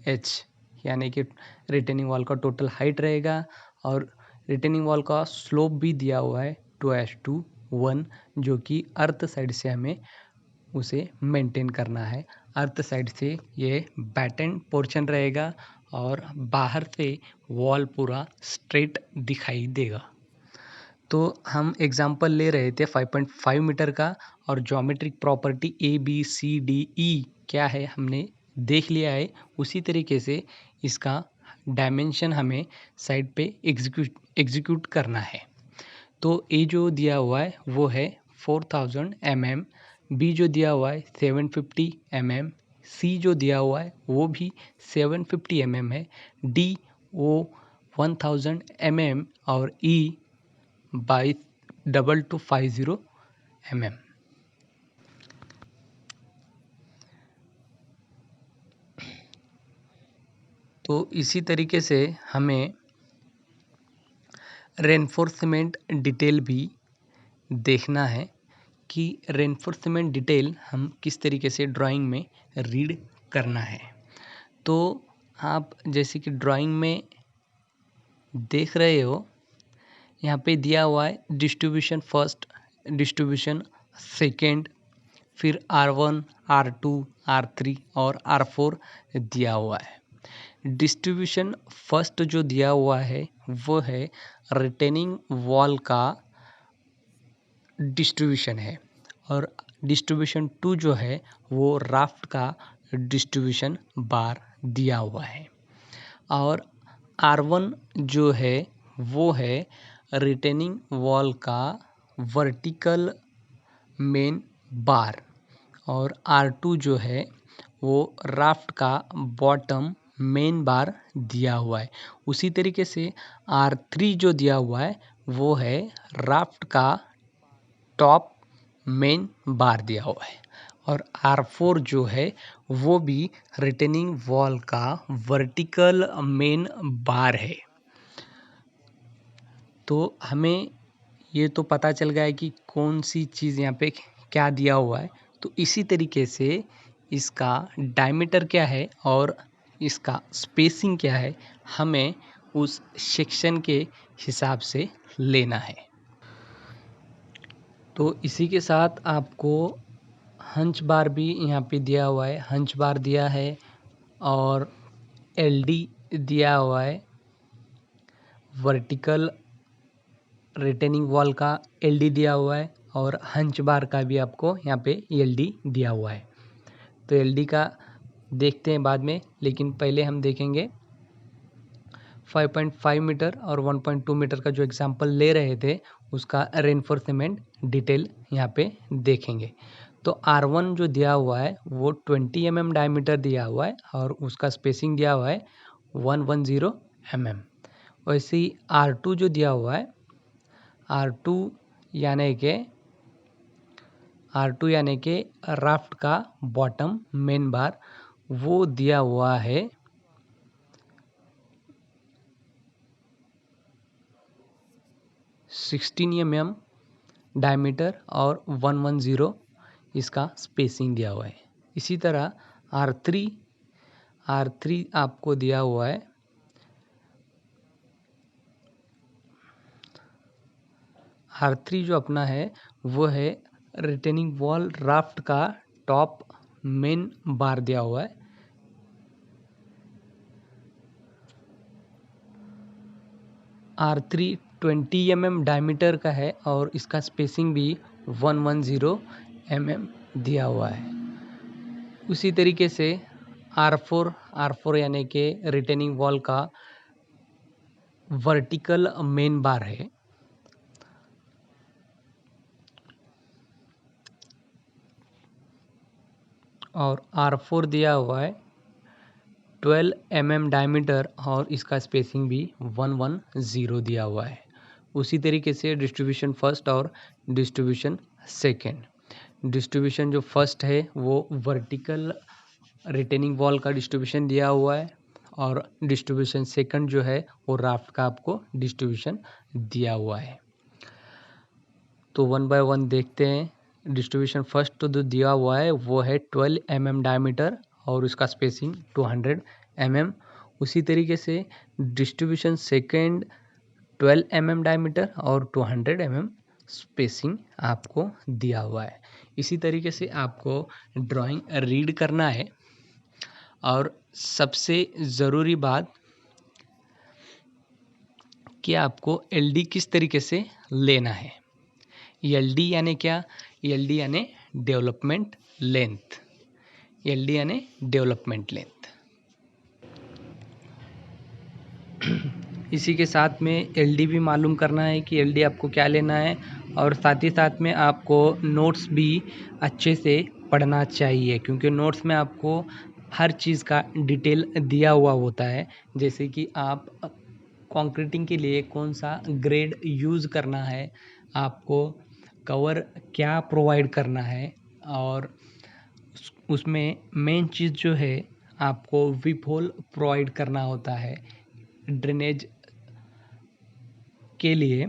H, यानी कि retaining wall का टोटल हाइट रहेगा और रिटेनिंग वॉल का स्लोप भी दिया हुआ है 2:1, जो कि अर्थ साइड से हमें उसे मेंटेन करना है। अर्थ साइड से ये बैटन पोर्शन रहेगा और बाहर से वॉल पूरा स्ट्रेट दिखाई देगा। तो हम एग्जांपल ले रहे थे 5.5 मीटर का, और ज्योमेट्रिक प्रॉपर्टी ABCDE क्या है हमने देख लिया है। उसी तरीके से इसका डायमेंशन हमें साइड पे एग्जीक्यूट करना है। तो ए जो दिया हुआ है वो है 4000 mm, बी जो दिया हुआ है 750 mm, सी जो दिया हुआ है वो भी 750 mm है, डी वो 1000 mm और ई बाई 2250 mm। तो इसी तरीके से हमें रेनफोर्समेंट डिटेल भी देखना है कि रेनफोर्समेंट डिटेल हम किस तरीके से ड्राइंग में रीड करना है। तो आप जैसे कि ड्राइंग में देख रहे हो, यहाँ पे दिया हुआ है डिस्ट्रीब्यूशन फर्स्ट, डिस्ट्रीब्यूशन सेकेंड, फिर R1, R2, R3 और R4 दिया हुआ है। डिस्ट्रीब्यूशन फर्स्ट जो दिया हुआ है वो है रिटेनिंग वॉल का डिस्ट्रीब्यूशन है, और डिस्ट्रीब्यूशन 2 जो है वो राफ्ट का डिस्ट्रीब्यूशन बार दिया हुआ है, और R1 जो है वो है रिटेनिंग वॉल का वर्टिकल मेन बार, और R2 जो है वो राफ्ट का बॉटम मेन बार दिया हुआ है। उसी तरीके से R3 जो दिया हुआ है वो है राफ्ट का टॉप मेन बार दिया हुआ है, और R4 जो है वो भी रिटेनिंग वॉल का वर्टिकल मेन बार है। तो हमें ये तो पता चल गया है कि कौन सी चीज़ यहाँ पे क्या दिया हुआ है। तो इसी तरीके से इसका डायमीटर क्या है और इसका स्पेसिंग क्या है, हमें उस सेक्शन के हिसाब से लेना है। तो इसी के साथ आपको हंच बार भी यहाँ पे दिया हुआ है, हंच बार दिया है और LD दिया हुआ है, वर्टिकल रिटेनिंग वॉल का LD दिया हुआ है, और हंच बार का भी आपको यहाँ पे LD दिया हुआ है। तो LD का देखते हैं बाद में, लेकिन पहले हम देखेंगे 5.5 मीटर और 1.2 मीटर का जो एग्जांपल ले रहे थे उसका रेनफोर्समेंट डिटेल यहाँ पे देखेंगे। तो R1 जो दिया हुआ है वो 20 mm डायमीटर दिया हुआ है और उसका स्पेसिंग दिया हुआ है 110 mm। वैसे ही R2 जो दिया हुआ है, R2 यानी कि राफ्ट का बॉटम मेन बार, वो दिया हुआ है 16 mm डायमीटर और 110 इसका स्पेसिंग दिया हुआ है। इसी तरह R3 आपको दिया हुआ है R3 जो अपना है वो है रिटेनिंग वॉल राफ्ट का टॉप मेन बार दिया हुआ है, R3 20 mm डायमीटर का है और इसका स्पेसिंग भी 110 mm दिया हुआ है। उसी तरीके से R4 यानी कि रिटेनिंग वॉल का वर्टिकल मेन बार है, और R4 दिया हुआ है 12 mm डायमीटर और इसका स्पेसिंग भी 110 दिया हुआ है। उसी तरीके से डिस्ट्रीब्यूशन फर्स्ट और डिस्ट्रीब्यूशन सेकेंड, डिस्ट्रीब्यूशन जो फर्स्ट है वो वर्टिकल रिटेनिंग वॉल का डिस्ट्रीब्यूशन दिया हुआ है, और डिस्ट्रीब्यूशन सेकंड जो है वो राफ्ट का आपको डिस्ट्रीब्यूशन दिया हुआ है। तो 1 बाय 1 देखते हैं। डिस्ट्रीब्यूशन फर्स्ट तो जो दिया हुआ है वो है 12 mm डायमीटर और उसका स्पेसिंग 200 mm, उसी तरीके से डिस्ट्रीब्यूशन सेकेंड 12 mm डायमीटर और 200 mm स्पेसिंग आपको दिया हुआ है। इसी तरीके से आपको ड्राइंग रीड करना है। और सबसे ज़रूरी बात कि आपको एलडी किस तरीके से लेना है। एलडी यानी क्या? एलडी यानी डेवलपमेंट लेंथ। एलडी यानी डेवलपमेंट लेंथ। इसी के साथ में एलडी भी मालूम करना है कि एलडी आपको क्या लेना है, और साथ ही साथ में आपको नोट्स भी अच्छे से पढ़ना चाहिए, क्योंकि नोट्स में आपको हर चीज़ का डिटेल दिया हुआ होता है। जैसे कि आप कंक्रीटिंग के लिए कौन सा ग्रेड यूज़ करना है, आपको कवर क्या प्रोवाइड करना है, और उसमें मेन चीज़ जो है आपको विप होल प्रोवाइड करना होता है ड्रेनेज के लिए।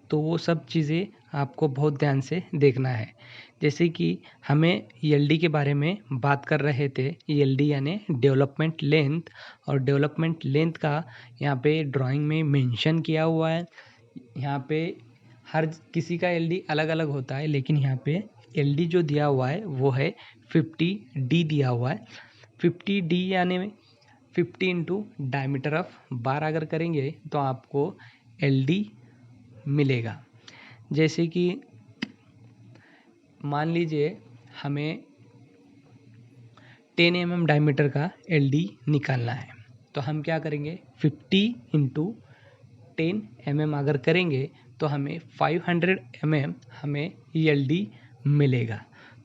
तो वो सब चीज़ें आपको बहुत ध्यान से देखना है। जैसे कि हमें एलडी के बारे में बात कर रहे थे, एलडी यानी डेवलपमेंट लेंथ, और डेवलपमेंट लेंथ का यहाँ पे ड्राइंग में मेंशन किया हुआ है। यहाँ पे हर किसी का एलडी अलग अलग होता है, लेकिन यहाँ पे एलडी जो दिया हुआ है वो है 50D दिया हुआ है। 50D यानी 50 इंटू डायमीटर ऑफ बार अगर करेंगे तो आपको एलडी मिलेगा। जैसे कि मान लीजिए हमें 10 mm डायमीटर का एलडी निकालना है, तो हम क्या करेंगे, 50 इंटू 10 mm अगर करेंगे तो हमें 500 mm हमें एलडी मिलेगा।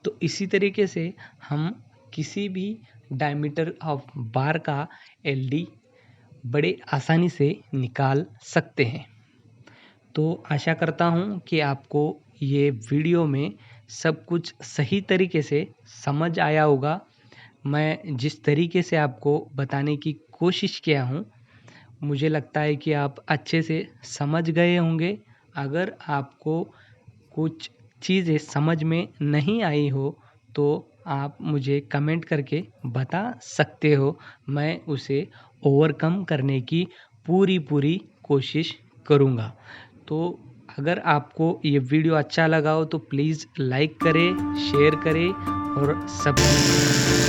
तो इसी तरीके से हम किसी भी डायमीटर ऑफ बार का एलडी बड़े आसानी से निकाल सकते हैं। तो आशा करता हूँ कि आपको ये वीडियो में सब कुछ सही तरीके से समझ आया होगा। मैं जिस तरीके से आपको बताने की कोशिश किया हूँ, मुझे लगता है कि आप अच्छे से समझ गए होंगे। अगर आपको कुछ चीज़ें समझ में नहीं आई हो तो आप मुझे कमेंट करके बता सकते हो। मैं उसे ओवरकम करने की पूरी कोशिश करूँगा। तो अगर आपको ये वीडियो अच्छा लगा हो तो प्लीज़ लाइक करें, शेयर करें और सब्सक्राइब